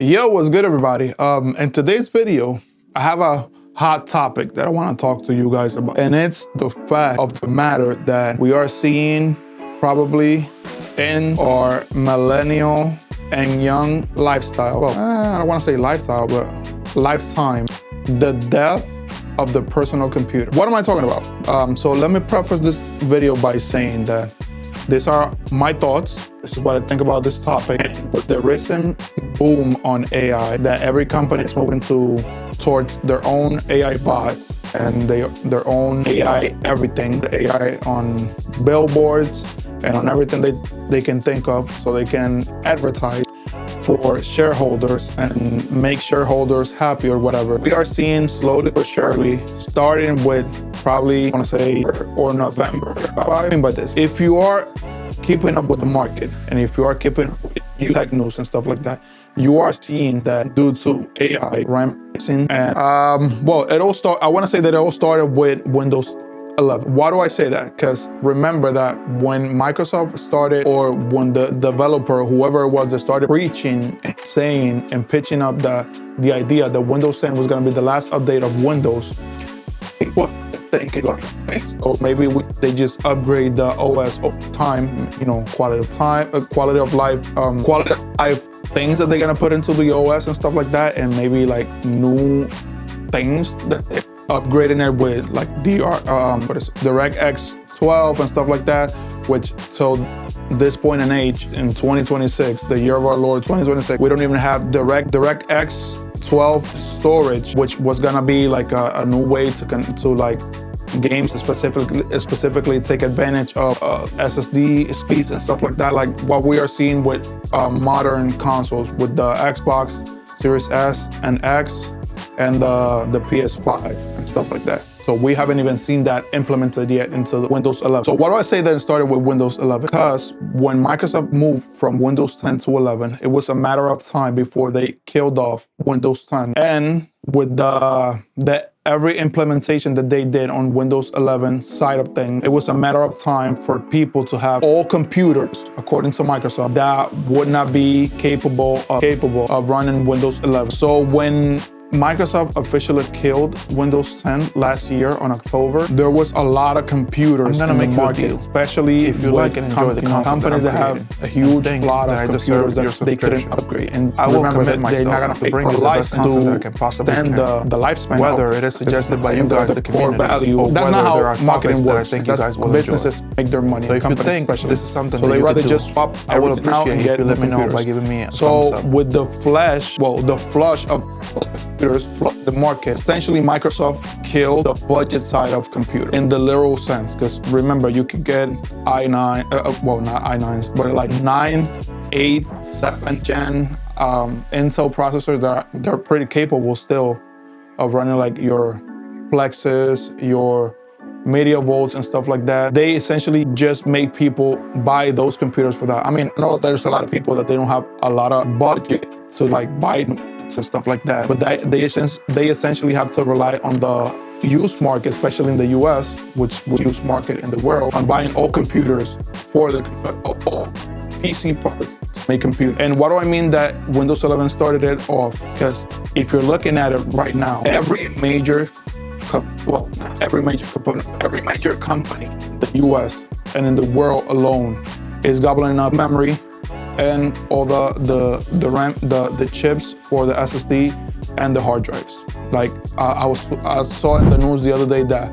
Yo, what's good, everybody? In today's video, I have a hot topic that I want to talk to you guys about, and it's the fact of the matter that we are seeing probably in our millennial and young lifestyle. Well, I don't want to say lifestyle, but lifetime, the death of the personal computer. What am I talking about? So let me preface this video by saying that these are my thoughts. This is what I think about this topic. With the recent boom on AI, that every company is moving towards their own AI bots and their own AI everything, AI on billboards and on everything they can think of, so they can advertise for shareholders and make shareholders happy or whatever. We are seeing slowly but surely, starting with probably, I want to say, or November. What I mean by this, if you are keeping up with the market and if you are keeping up with new tech news and stuff like that, you are seeing that due to AI ramping. And well, I want to say that it all started with Windows 11. Why do I say that? Because remember that when Microsoft started, or when the developer, whoever it was that started preaching and saying and pitching up the idea that Windows 10 was going to be the last update of Windows, people thinking like, so maybe they just upgrade the OS over time, quality of life things that they're going to put into the OS and stuff like that, and maybe like new things that they're upgrading it with, like DirectX 12 and stuff like that, which till this point in age, in 2026, the year of our Lord 2026, we don't even have DirectX 12 storage, which was gonna be like a new way to like games specifically take advantage of SSD speeds and stuff like that, like what we are seeing with modern consoles, with the Xbox Series S and X and the PS5 and stuff like that. So we haven't even seen that implemented yet into the Windows 11. So why do I say that it started with Windows 11? Because when Microsoft moved from Windows 10 to 11, it was a matter of time before they killed off Windows 10. And with every implementation that they did on Windows 11 side of things, it was a matter of time for people to have all computers, according to Microsoft, that would not be capable of running Windows 11. So when Microsoft officially killed Windows 10 last year on October, there was a lot of computers in the market, especially if you like and enjoy the companies that have a huge lot of computers that they couldn't upgrade. And I will remember that they're not going to bring the license to extend the lifespan, whether it is suggested by you guys, the community. Value. That's not how marketing works. That's how businesses make their money. So if you think this is something, so they rather just swap everything out and get let me know by giving me a thumbs up. With the flush of computers flood the market, essentially Microsoft killed the budget side of computer in the literal sense. Because remember, you could get i9, well, not i9s, but like 9, 8, 7th gen Intel processors that they're pretty capable still of running like your Plexus, your MediaVolts and stuff like that. They essentially just make people buy those computers for that. I mean, I know there's a lot of people that they don't have a lot of budget to like buy and stuff like that, but they essentially have to rely on the used market, especially in the US, which was used market in the world, on buying all computers for the all PC parts to make computers. And what do I mean that Windows 11 started it off? Because if you're looking at it right now, every major component, every major company in the US and in the world alone is gobbling up memory and all the RAM, the chips for the SSD and the hard drives. Like I saw in the news the other day that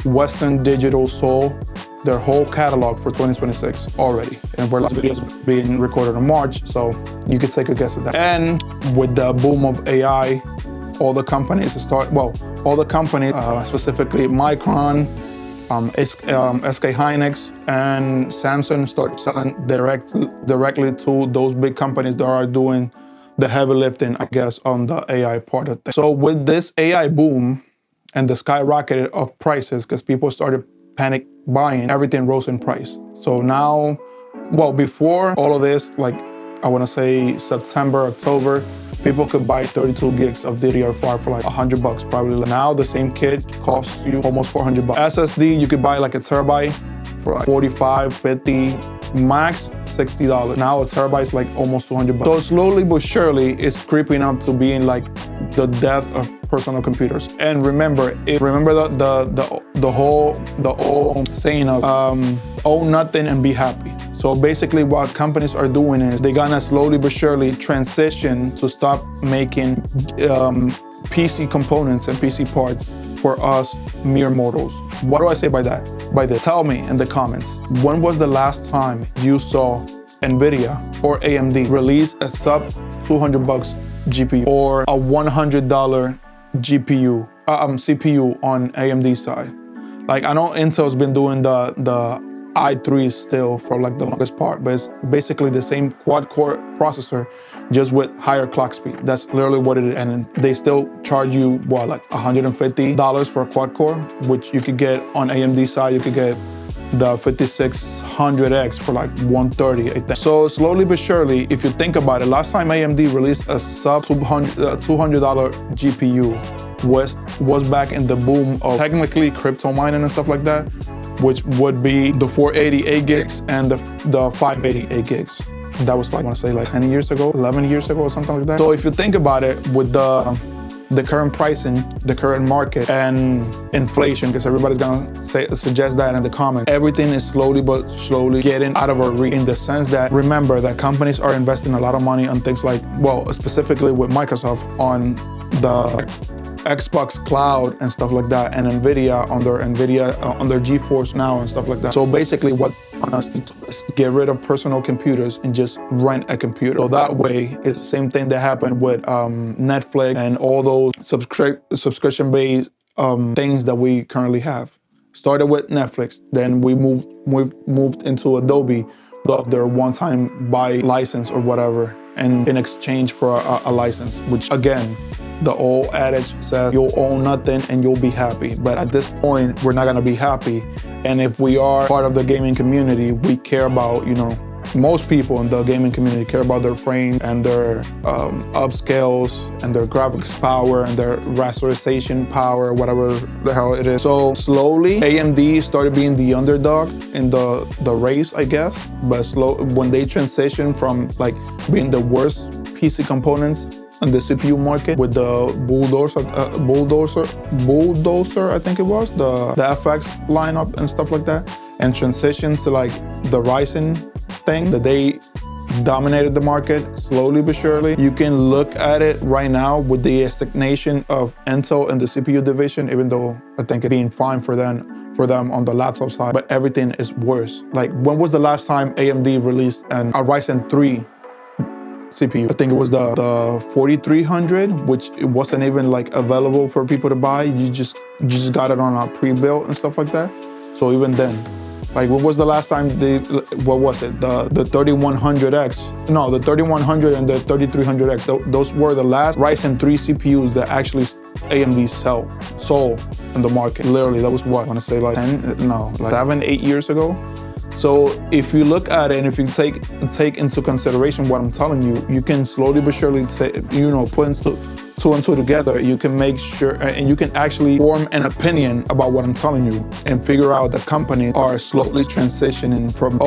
Western Digital sold their whole catalog for 2026 already, and we're last videos being recorded in March, so you could take a guess at that. And with the boom of AI, all the companies specifically Micron, SK Hynix and Samsung started selling directly to those big companies that are doing the heavy lifting, I guess, on the AI part of things. So with this AI boom and the skyrocketed of prices, because people started panic buying, everything rose in price. So now, well, before all of this, like I want to say September, October, people could buy 32 gigs of DDR5 for like $100 probably. Now the same kit costs you almost $400. SSD, you could buy like a terabyte for like 45, 50, max $60. Now a terabyte is like almost $200. So slowly but surely, it's creeping up to being like the death of personal computers. And remember the whole saying of own nothing and be happy. So basically what companies are doing is they're gonna slowly but surely transition to stop making PC components and PC parts for us mere mortals. What do I say by that? By this, tell me in the comments, when was the last time you saw NVIDIA or AMD release a sub $200 GPU or a $100 CPU on AMD side? Like, I know Intel's been doing the i3 still for like the longest part, but it's basically the same quad-core processor, just with higher clock speed. That's literally what it is. And they still charge you, what, like $150 for a quad-core, which you could get on AMD side, you could get the 5600X for like $130, I think. So slowly but surely, if you think about it, last time AMD released a sub $200 GPU was back in the boom of technically crypto mining and stuff like that, which would be the 488 gigs and the 588 gigs. That was like, I want to say like 10 years ago, 11 years ago or something like that. So if you think about it, with the current pricing, the current market, and inflation, because everybody's gonna suggest that in the comments, everything is slowly but surely getting out of our reach, in the sense that, remember that companies are investing a lot of money on things like, well, specifically with Microsoft, on the Xbox Cloud and stuff like that, and NVIDIA on their GeForce Now and stuff like that. So basically what they want us to do is get rid of personal computers and just rent a computer. So that way, it's the same thing that happened with Netflix and all those subscription-based things that we currently have. Started with Netflix, then we moved into Adobe of their one-time buy license or whatever, and in exchange for a license, which again, the old adage says you'll own nothing and you'll be happy. But at this point, we're not gonna be happy. And if we are part of the gaming community, we care about, most people in the gaming community care about their frame and their upscales and their graphics power and their rasterization power, whatever the hell it is. So slowly, AMD started being the underdog in the race, I guess. But when they transitioned from like being the worst PC components on the CPU market with the bulldozer, I think it was, the FX lineup and stuff like that, and transitioned to like the Ryzen thing, that they dominated the market slowly but surely. You can look at it right now with the stagnation of Intel in the CPU division, even though I think it's being fine for them on the laptop side, but everything is worse. Like, when was the last time AMD released a Ryzen 3 CPU? I think it was the 4300, which it wasn't even like available for people to buy. You just got it on a pre-built and stuff like that. So even then, like, when was the last time what was it? The 3100X? No, the 3100 and the 3300X. Those were the last Ryzen 3 CPUs that actually AMD sold in the market. Literally, that was what? I want to say like 7, 8 years ago. So if you look at it and if you take into consideration what I'm telling you, you can slowly but surely put into two and two together. You can make sure, and you can actually form an opinion about what I'm telling you and figure out that companies are slowly transitioning from,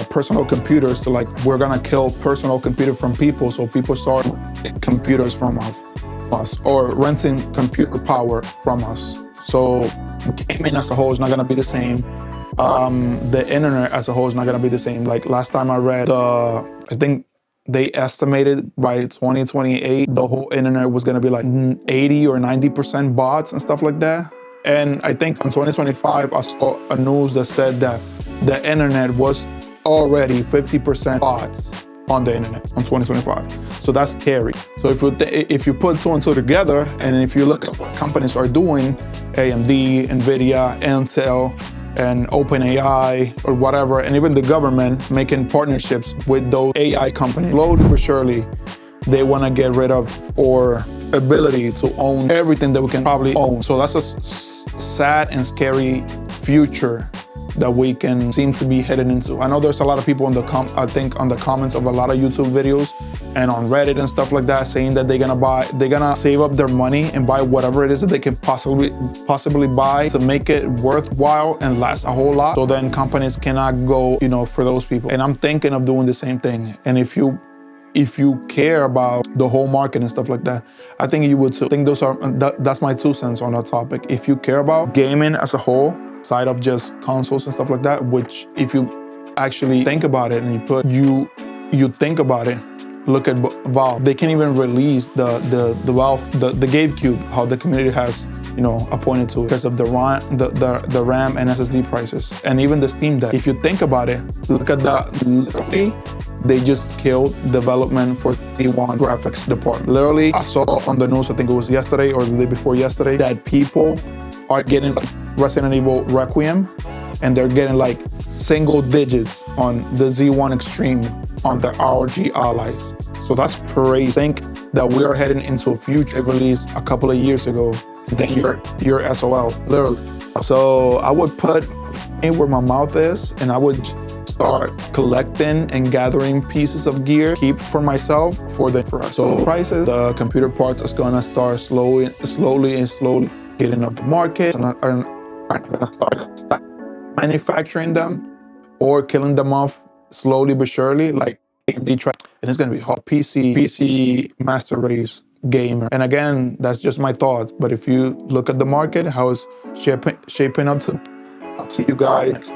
personal computers to like, we're gonna kill personal computer from people, so people start computers from us or renting computer power from us. So gaming as a whole is not gonna be the same. The internet as a whole is not gonna be the same. Like, last time I read, I think they estimated by 2028, the whole internet was gonna be like 80 or 90% bots and stuff like that. And I think in 2025, I saw a news that said that the internet was already 50% bots on the internet on 2025. So that's scary. So if you put two and two together, and if you look at what companies are doing, AMD, NVIDIA, Intel, and OpenAI or whatever, and even the government making partnerships with those AI companies, slowly but surely, they want to get rid of our ability to own everything that we can probably own. So that's a sad and scary future that we can seem to be heading into. I know there's a lot of people on the comments of a lot of YouTube videos and on Reddit and stuff like that, saying that they're gonna save up their money and buy whatever it is that they can possibly buy to make it worthwhile and last a whole lot. So then companies cannot go, for those people. And I'm thinking of doing the same thing. And if you care about the whole market and stuff like that, I think you would too. I think that's my 2 cents on that topic. If you care about gaming as a whole, side of just consoles and stuff like that, which if you actually think about it and you think about it, look at Valve. They can't even release the Valve, the GameCube, how the community has, appointed to it because of the RAM and SSD prices, and even the Steam Deck. If you think about it, look at that. Literally, they just killed development for Z1 graphics department. Literally, I saw on the news, I think it was yesterday or the day before yesterday, that people are getting like Resident Evil Requiem, and they're getting like single digits on the Z1 Extreme on the ROG Allies. So that's crazy. Think that we are heading into a future release a couple of years ago, and then you're SOL, literally. So I would put it where my mouth is, and I would start collecting and gathering pieces of gear, keep for myself for us. So prices, the computer parts is gonna start slowly getting off the market, and are gonna start manufacturing them or killing them off slowly but surely, like AMD try. And it's gonna be hot. PC Master Race gamer. And again, that's just my thoughts. But if you look at the market, how it's shaping up to, I'll see you guys.